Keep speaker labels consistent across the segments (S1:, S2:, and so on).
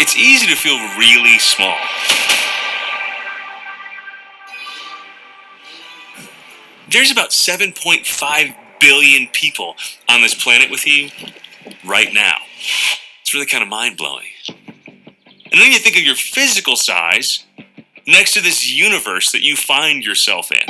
S1: It's easy to feel really small. There's about 7.5 billion people on this planet with you right now. It's really kind of mind-blowing. And then you think of your physical size next to this universe that you find yourself in.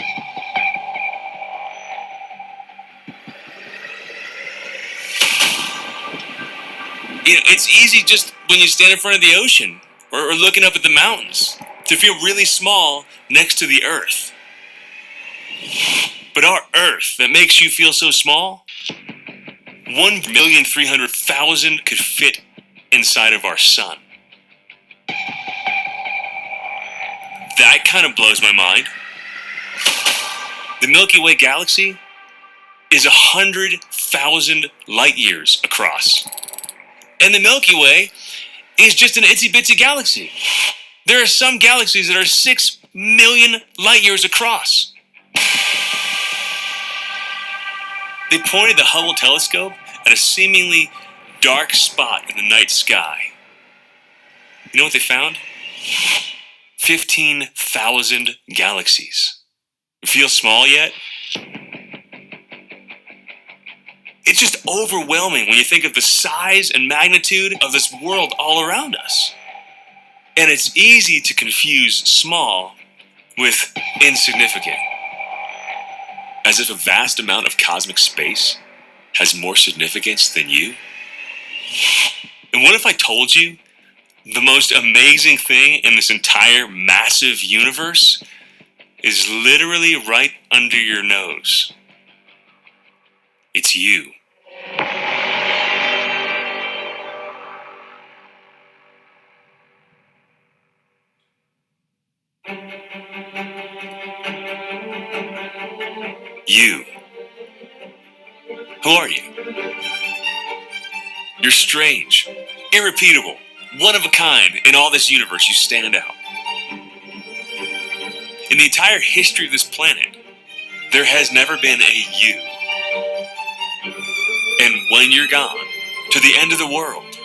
S1: It's easy just when you stand in front of the ocean or looking up at the mountains to feel really small next to the Earth. But our Earth that makes you feel so small, 1,300,000 could fit inside of our sun. That kind of blows my mind. The Milky Way galaxy is 100,000 light years across. And the Milky Way is just an itsy-bitsy galaxy. There are some galaxies that are 6 million light years across. They pointed the Hubble telescope at a seemingly dark spot in the night sky. You know what they found? 15,000 galaxies. You feel small yet? It's just overwhelming when you think of the size and magnitude of this world all around us. And it's easy to confuse small with insignificant. As if a vast amount of cosmic space has more significance than you. And what if I told you the most amazing thing in this entire massive universe is literally right under your nose? It's you. You. Who are you? You're strange, irrepeatable, one of a kind in all this universe. You stand out. In the entire history of this planet, there has never been a you. And when you're gone, to the end of the world,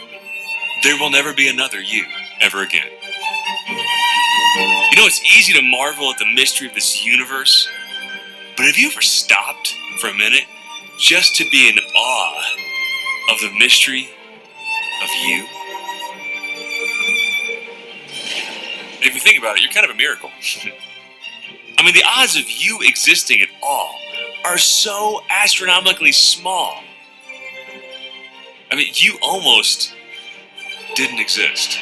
S1: there will never be another you ever again. You know, it's easy to marvel at the mystery of this universe, but have you ever stopped for a minute just to be in awe of the mystery of you? If you think about it, you're kind of a miracle. I mean, the odds of you existing at all are so astronomically small. I mean, you almost didn't exist.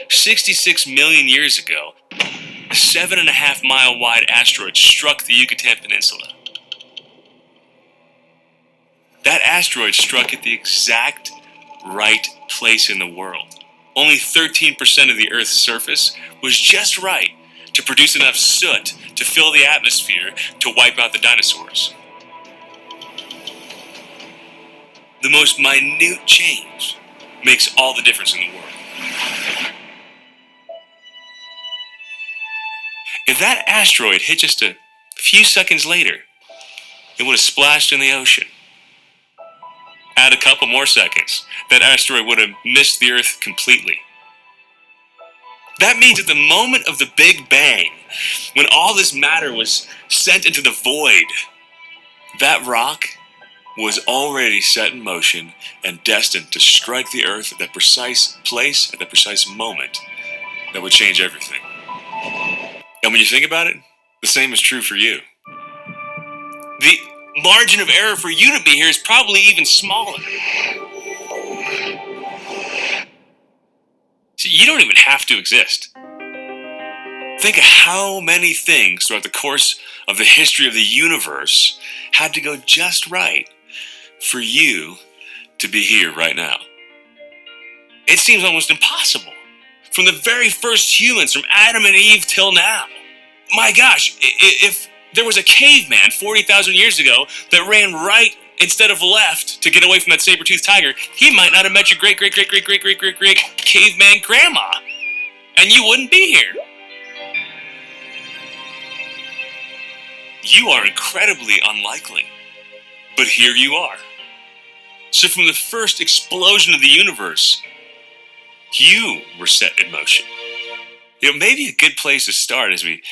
S1: "66 million years ago, a 7.5 mile wide asteroid struck the Yucatan Peninsula. That asteroid struck at the exact right place in the world. Only 13% of the Earth's surface was just right to produce enough soot to fill the atmosphere to wipe out the dinosaurs. The most minute change makes all the difference in the world. If that asteroid hit just a few seconds later, it would have splashed in the ocean. Add a couple more seconds, that asteroid would have missed the Earth completely. That means at the moment of the Big Bang, when all this matter was sent into the void, that rock was already set in motion and destined to strike the Earth at that precise place, at that precise moment that would change everything. And when you think about it, the same is true for you. The margin of error for you to be here is probably even smaller. See, you don't even have to exist. Think of how many things throughout the course of the history of the universe had to go just right for you to be here right now. It seems almost impossible. From the very first humans, from Adam and Eve till now. My gosh, if there was a caveman 40,000 years ago that ran right instead of left to get away from that saber-toothed tiger, he might not have met your great-great-great-great-great-great-great caveman grandma. and you wouldn't be here. You are incredibly unlikely, but here you are. So from the first explosion of the universe, you were set in motion. Maybe a good place to start as we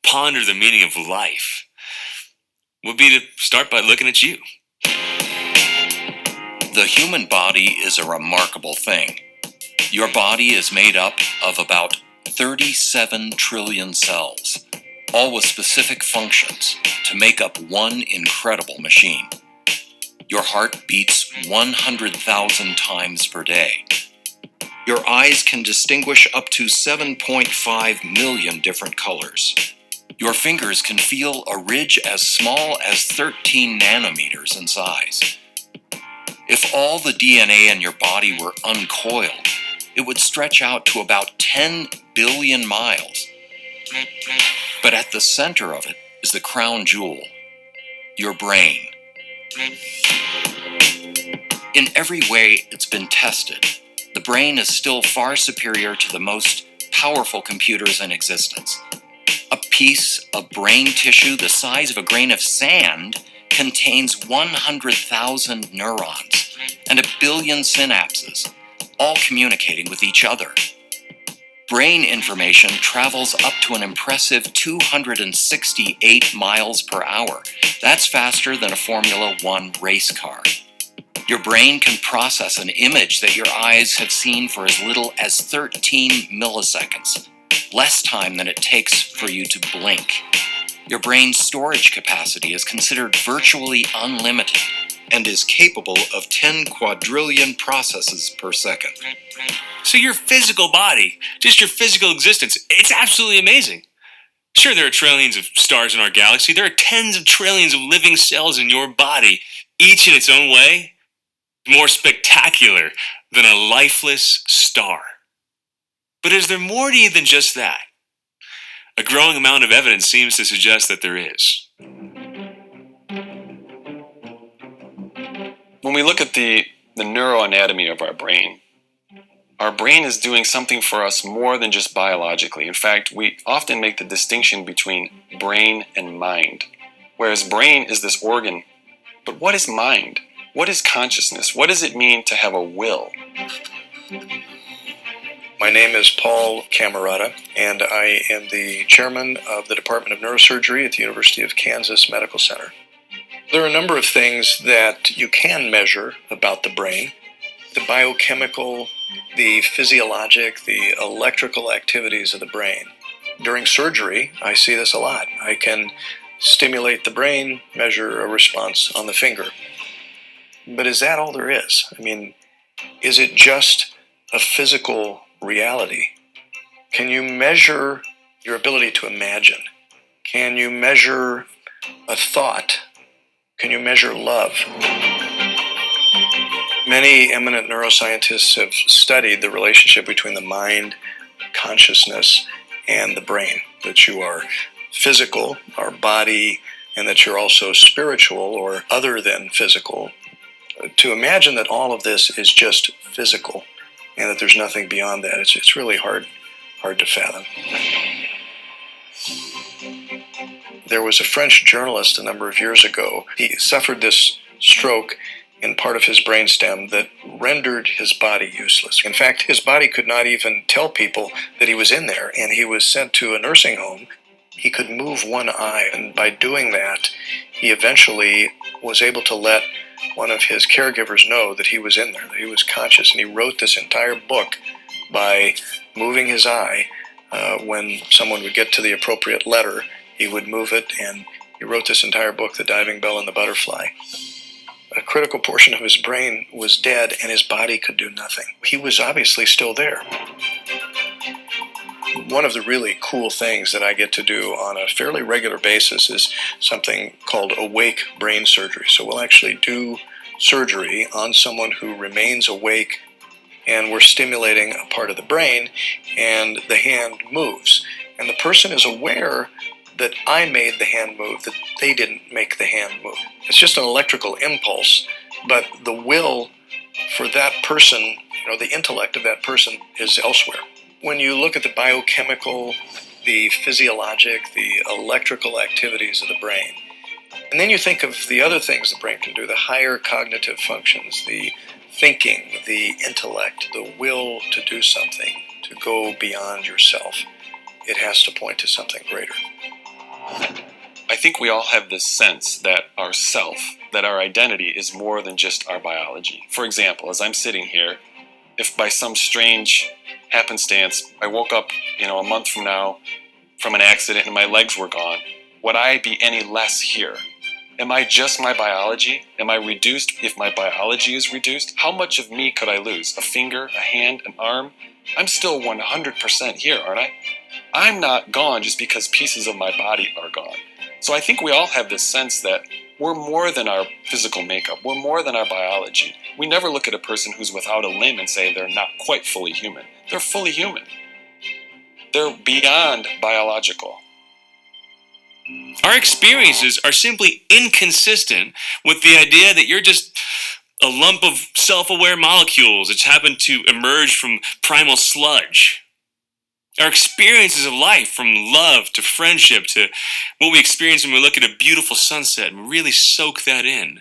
S1: ponder the meaning of life would be to start by looking at you.
S2: The human body is a remarkable thing. Your body is made up of about 37 trillion cells, all with specific functions to make up one incredible machine. Your heart beats 100,000 times per day. Your eyes can distinguish up to 7.5 million different colors. Your fingers can feel a ridge as small as 13 nanometers in size. If all the DNA in your body were uncoiled, it would stretch out to about 10 billion miles. But at the center of it is the crown jewel, your brain. In every way it's been tested, the brain is still far superior to the most powerful computers in existence. A piece of brain tissue the size of a grain of sand contains 100,000 neurons and a billion synapses, all communicating with each other. Brain information travels up to an impressive 268 miles per hour. That's faster than a Formula One race car. Your brain can process an image that your eyes have seen for as little as 13 milliseconds, less time than it takes for you to blink. Your brain's storage capacity is considered virtually unlimited and is capable of 10 quadrillion processes per second.
S1: So your physical body, just your physical existence, it's absolutely amazing. Sure, there are trillions of stars in our galaxy. There are tens of trillions of living cells in your body, each in its own way, more spectacular than a lifeless star. But is there more to you than just that? A growing amount of evidence seems to suggest that there is.
S3: When we look at the neuroanatomy of our brain is doing something for us more than just biologically. In fact, we often make the distinction between brain and mind, whereas brain is this organ. But what is mind? What is consciousness? What does it mean to have a will?
S4: My name is Paul Camerata, and I am the chairman of the Department of Neurosurgery at the University of Kansas Medical Center. There are a number of things that you can measure about the brain: the biochemical, the physiologic, the electrical activities of the brain. During surgery, I see this a lot. I can stimulate the brain, measure a response on the finger. But is that all there is? I mean, is it just a physical reality? Can you measure your ability to imagine? Can you measure a thought? Can you measure love? Many eminent neuroscientists have studied the relationship between the mind, consciousness, and the brain, that you are physical, our body, and that you're also spiritual or other than physical. To imagine that all of this is just physical and that there's nothing beyond that, it's really hard to fathom. There was a French journalist a number of years ago. He suffered this stroke in part of his brainstem that rendered his body useless. In fact, his body could not even tell people that he was in there, and he was sent to a nursing home. He could move one eye, and by doing that, he eventually was able to let one of his caregivers know that he was in there, that he was conscious, and he wrote this entire book by moving his eye. When someone would get to the appropriate letter, he would move it, and he wrote this entire book, The Diving Bell and the Butterfly. A critical portion of his brain was dead, and his body could do nothing. He was obviously still there. One of the really cool things that I get to do on a fairly regular basis is something called awake brain surgery. So we'll actually do surgery on someone who remains awake, and we're stimulating a part of the brain, and the hand moves. And the person is aware that I made the hand move, that they didn't make the hand move. It's just an electrical impulse, but the will for that person, the intellect of that person is elsewhere. When you look at the biochemical, the physiologic, the electrical activities of the brain, and then you think of the other things the brain can do, the higher cognitive functions, the thinking, the intellect, the will to do something, to go beyond yourself, it has to point to something greater.
S3: I think we all have this sense that our self, that our identity is more than just our biology. For example, as I'm sitting here, if by some strange happenstance I woke up, a month from now from an accident and my legs were gone, would I be any less here? Am I just my biology? Am I reduced if my biology is reduced? How much of me could I lose? A finger, a hand, an arm? I'm still 100% here, aren't I? I'm not gone just because pieces of my body are gone. So I think we all have this sense that we're more than our physical makeup. We're more than our biology. We never look at a person who's without a limb and say they're not quite fully human. They're fully human. They're beyond biological.
S1: Our experiences are simply inconsistent with the idea that you're just a lump of self-aware molecules that's happened to emerge from primal sludge. Our experiences of life, from love to friendship to what we experience when we look at a beautiful sunset and really soak that in,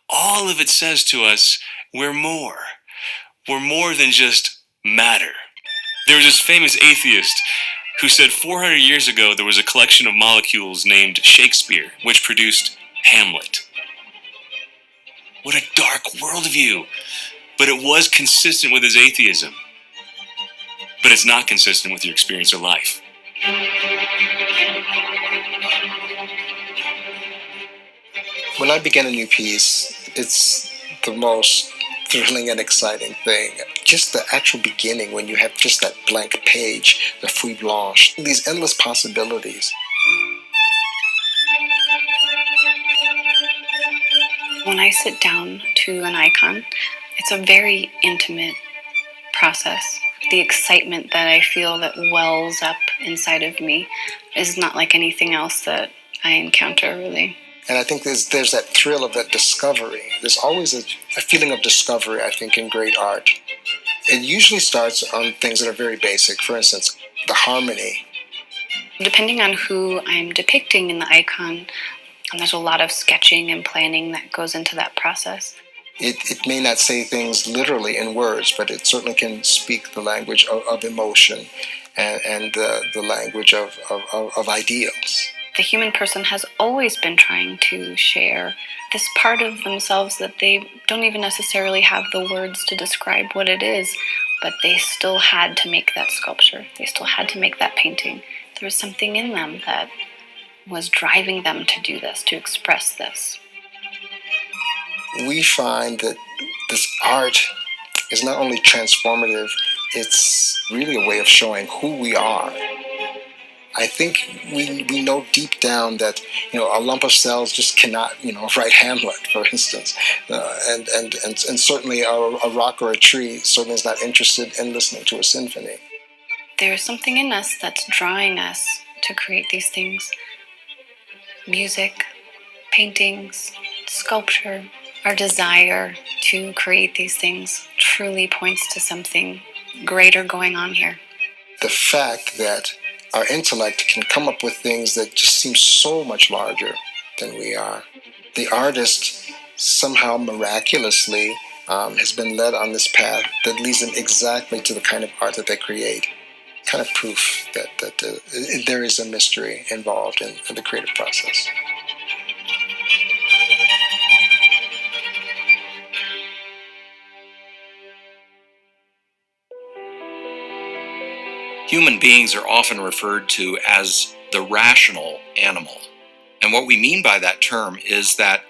S1: all of it says to us, we're more. We're more than just matter. There was this famous atheist who said 400 years ago there was a collection of molecules named Shakespeare, which produced Hamlet. What a dark worldview! But it was consistent with his atheism. But it's not consistent with your experience of life.
S5: When I begin a new piece, it's the most thrilling and exciting thing. Just the actual beginning, when you have just that blank page, the fruit blanche, these endless possibilities.
S6: When I sit down to an icon, it's a very intimate process. The excitement that I feel that wells up inside of me is not like anything else that I encounter, really.
S5: And I think there's that thrill of that discovery. There's always a feeling of discovery, I think, in great art. It usually starts on things that are very basic. For instance, the harmony.
S6: Depending on who I'm depicting in the icon, there's a lot of sketching and planning that goes into that process.
S5: It may not say things literally in words, but it certainly can speak the language of emotion and the language of ideals.
S6: The human person has always been trying to share this part of themselves that they don't even necessarily have the words to describe what it is, but they still had to make that sculpture. They still had to make that painting. There was something in them that was driving them to do this, to express this.
S5: We find that this art is not only transformative, it's really a way of showing who we are. I think we know deep down that a lump of cells just cannot write Hamlet, for instance, and certainly a rock or a tree certainly is not interested in listening to a symphony.
S6: There is something in us that's drawing us to create these things. Music, paintings, sculpture. Our desire to create these things truly points to something greater going on here.
S5: The fact that our intellect can come up with things that just seem so much larger than we are. The artist somehow miraculously has been led on this path that leads them exactly to the kind of art that they create. Kind of proof that there is a mystery involved in the creative process.
S2: Human beings are often referred to as the rational animal. And what we mean by that term is that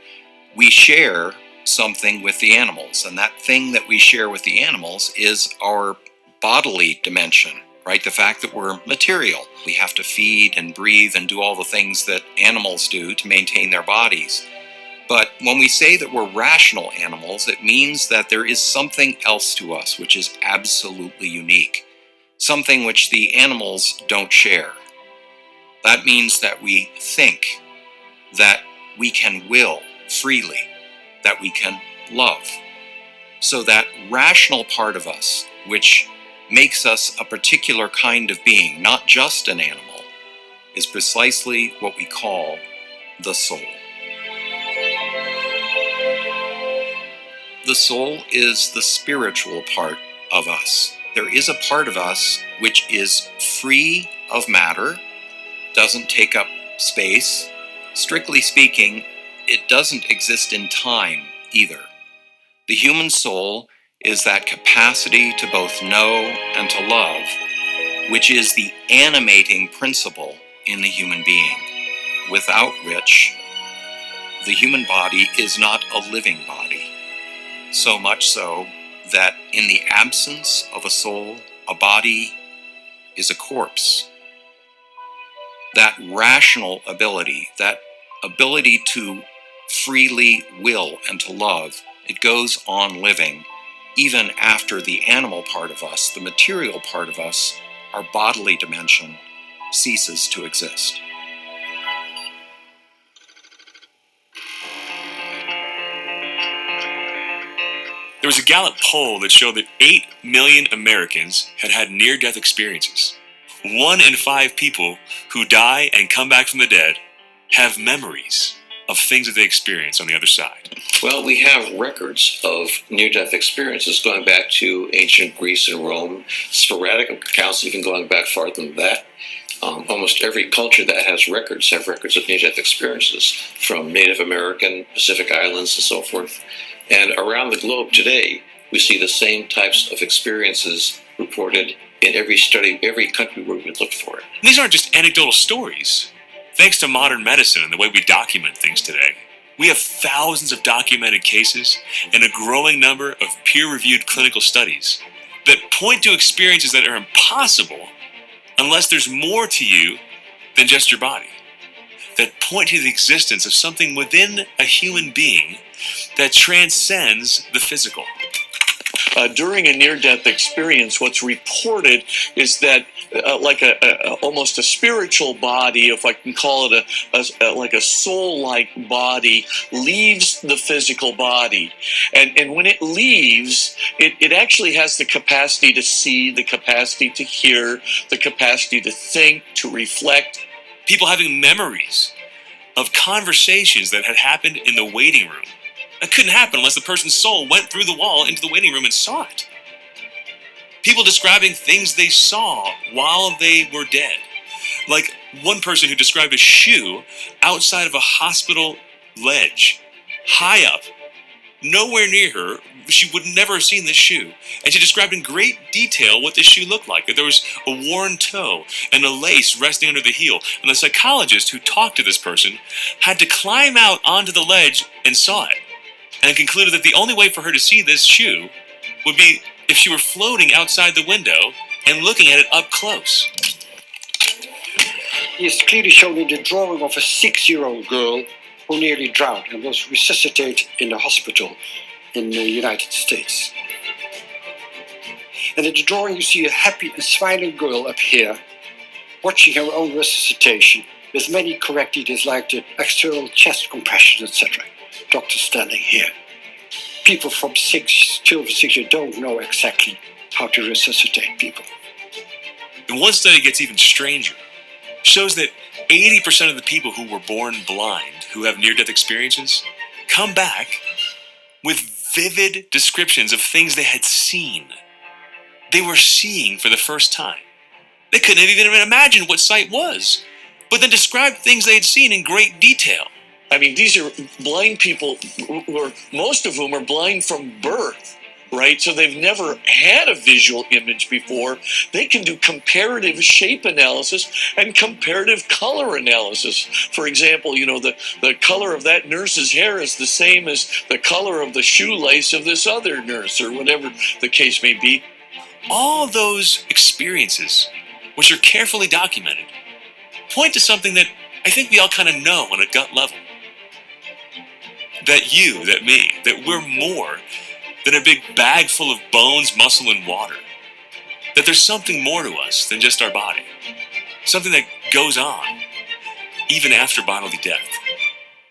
S2: we share something with the animals. And that thing that we share with the animals is our bodily dimension, right? The fact that we're material. We have to feed and breathe and do all the things that animals do to maintain their bodies. But when we say that we're rational animals, it means that there is something else to us which is absolutely unique. Something which the animals don't share. That means that we think, that we can will freely, that we can love. So that rational part of us, which makes us a particular kind of being, not just an animal, is precisely what we call the soul. The soul is the spiritual part of us. There is a part of us which is free of matter, doesn't take up space. Strictly speaking, it doesn't exist in time either. The human soul is that capacity to both know and to love, which is the animating principle in the human being, without which the human body is not a living body. So much so that in the absence of a soul, a body is a corpse. That rational ability, that ability to freely will and to love, it goes on living even after the animal part of us, the material part of us, our bodily dimension, ceases to exist.
S1: There was a Gallup poll that showed that 8 million Americans had had near-death experiences. 1 in 5 people who die and come back from the dead have memories of things that they experience on the other side.
S7: Well, we have records of near-death experiences going back to ancient Greece and Rome, sporadic accounts even going back farther than that. Almost every culture that has records have records of near-death experiences, from Native American, Pacific Islands, and so forth. And around the globe today, we see the same types of experiences reported in every study, every country where we look for it.
S1: These aren't just anecdotal stories. Thanks to modern medicine and the way we document things today, we have thousands of documented cases and a growing number of peer-reviewed clinical studies that point to experiences that are impossible unless there's more to you than just your body, that point to the existence of something within a human being that transcends the physical.
S8: During a near-death experience, what's reported is that like almost a spiritual body, if I can call it like a soul-like body, leaves the physical body. And when it leaves, it actually has the capacity to see, the capacity to hear, the capacity to think, to reflect.
S1: People having memories of conversations that had happened in the waiting room. That couldn't happen unless the person's soul went through the wall into the waiting room and saw it. People describing things they saw while they were dead. Like one person who described a shoe outside of a hospital ledge, high up, nowhere near her. She would never have seen this shoe. And she described in great detail what this shoe looked like, that there was a worn toe and a lace resting under the heel. And the psychologist who talked to this person had to climb out onto the ledge and saw it, and concluded that the only way for her to see this shoe would be if she were floating outside the window and looking at it up close.
S9: He is clearly shown in the drawing of a 6-year-old girl who nearly drowned and was resuscitated in a hospital in the United States. And in the drawing you see a happy and smiling girl up here, watching her own resuscitation, with many correct details like the external chest compression, etc. Doctor standing here. People from 6 years don't know exactly how to resuscitate people.
S1: And one study gets even stranger. Shows that 80% of the people who were born blind, who have near-death experiences, come back with vivid descriptions of things they had seen. They were seeing for the first time. They couldn't have even imagined what sight was, but then described things they had seen in great detail.
S8: I mean, these are blind people, most of whom are blind from birth, right? So they've never had a visual image before. They can do comparative shape analysis and comparative color analysis. For example, you know, the color of that nurse's hair is the same as the color of the shoelace of this other nurse, or whatever the case may be.
S1: All those experiences, which are carefully documented, point to something that I think we all kind of know on a gut level. That you, that me, that we're more than a big bag full of bones, muscle, and water. That there's something more to us than just our body. Something that goes on, even after bodily death.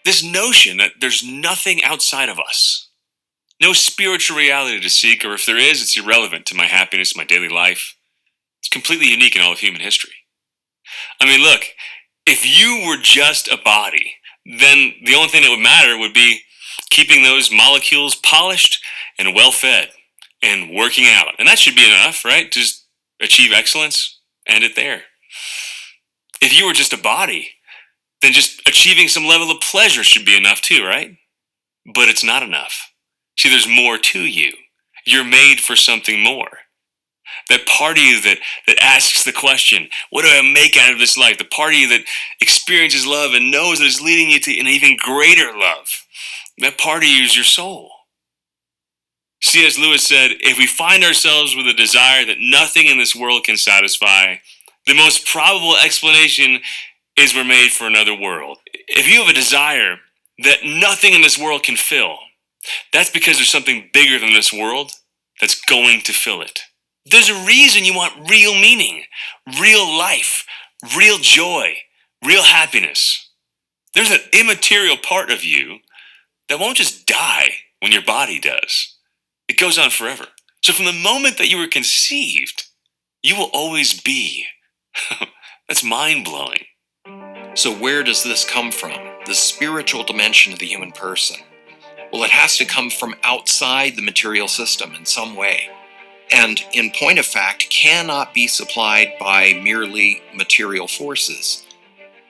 S1: This notion that there's nothing outside of us. No spiritual reality to seek, or if there is, it's irrelevant to my happiness, my daily life. It's completely unique in all of human history. I mean, look, if you were just a body, then the only thing that would matter would be keeping those molecules polished and well fed and working out. And that should be enough, right? Just achieve excellence, end it there. If you were just a body, then just achieving some level of pleasure should be enough too, right? But it's not enough. See, there's more to you. You're made for something more. That part of you that asks the question, what do I make out of this life? The part of you that experiences love and knows that it's leading you to an even greater love. That part of you is your soul. C.S. Lewis said, if we find ourselves with a desire that nothing in this world can satisfy, the most probable explanation is we're made for another world. If you have a desire that nothing in this world can fill, that's because there's something bigger than this world that's going to fill it. There's a reason you want real meaning, real life, real joy, real happiness. There's an immaterial part of you that won't just die when your body does. It goes on forever. So from the moment that you were conceived, you will always be. That's mind-blowing.
S2: So where does this come from? The spiritual dimension of the human person? Well, it has to come from outside the material system in some way. And in point of fact, cannot be supplied by merely material forces.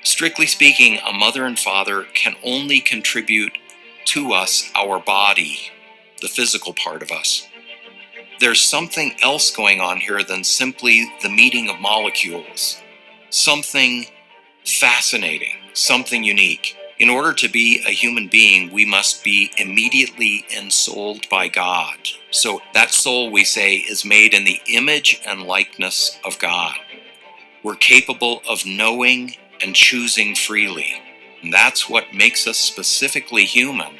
S2: Strictly speaking, a mother and father can only contribute to us our body, the physical part of us. There's something else going on here than simply the meeting of molecules. Something fascinating, something unique. In order to be a human being, we must be immediately ensouled by God. So that soul, we say, is made in the image and likeness of God. We're capable of knowing and choosing freely. And that's what makes us specifically human.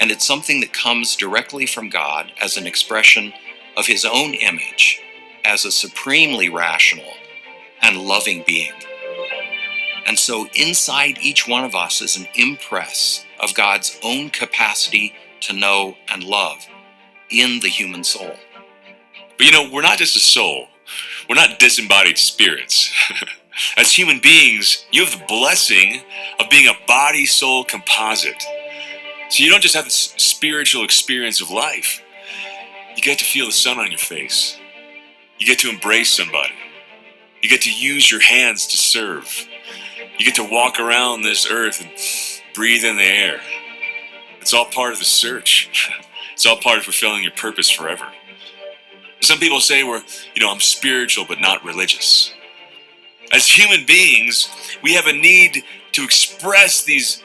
S2: And it's something that comes directly from God as an expression of His own image, as a supremely rational and loving being. And so inside each one of us is an impress of God's own capacity to know and love in the human soul.
S1: But we're not just a soul. We're not disembodied spirits. As human beings, you have the blessing of being a body-soul composite. So you don't just have this spiritual experience of life. You get to feel the sun on your face. You get to embrace somebody. You get to use your hands to serve. You get to walk around this earth and breathe in the air. It's all part of the search. It's all part of fulfilling your purpose forever. Some people say I'm spiritual but not religious. As human beings, we have a need to express these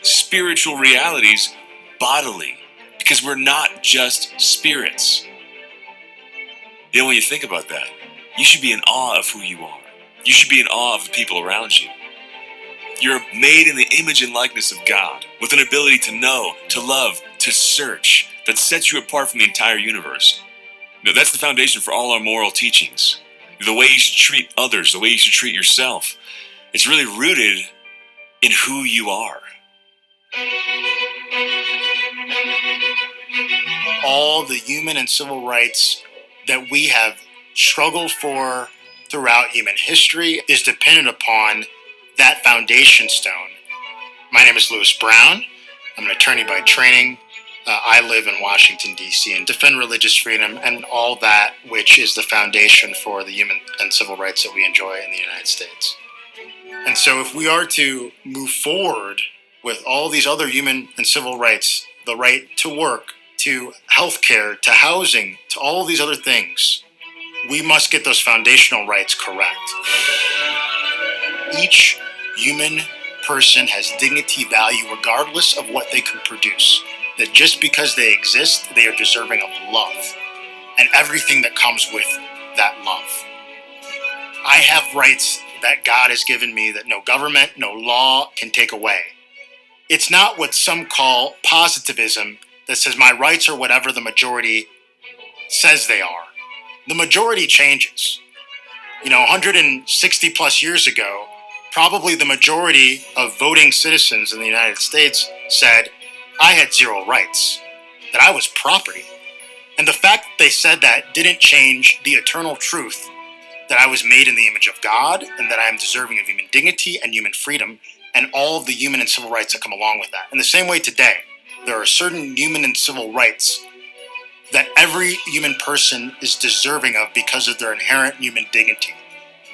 S1: spiritual realities bodily because we're not just spirits. When you think about that, you should be in awe of who you are. You should be in awe of the people around you. You're made in the image and likeness of God with an ability to know, to love, to search that sets you apart from the entire universe. That's the foundation for all our moral teachings. The way you should treat others, the way you should treat yourself. It's really rooted in who you are.
S10: All the human and civil rights that we have struggled for throughout human history is dependent upon that foundation stone. My name is Lewis Brown. I'm an attorney by training. I live in Washington, D.C. and defend religious freedom and all that which is the foundation for the human and civil rights that we enjoy in the United States. And so if we are to move forward with all these other human and civil rights, the right to work, to healthcare, to housing, to all these other things, we must get those foundational rights correct. Each human person has dignity, value, regardless of what they can produce. That just because they exist, they are deserving of love and everything that comes with that love. I have rights that God has given me that no government, no law can take away. It's not what some call positivism that says my rights are whatever the majority says they are. The majority changes. 160 plus years ago, probably the majority of voting citizens in the United States said, I had zero rights. that I was property. And the fact that they said that didn't change the eternal truth that I was made in the image of God and that I am deserving of human dignity and human freedom and all of the human and civil rights that come along with that. In the same way today, there are certain human and civil rights that every human person is deserving of because of their inherent human dignity.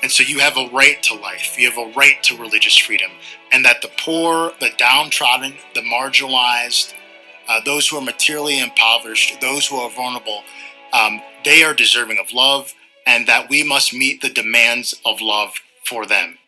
S10: And so you have a right to life, you have a right to religious freedom, and that the poor, the downtrodden, the marginalized, those who are materially impoverished, those who are vulnerable, they are deserving of love, and that we must meet the demands of love for them.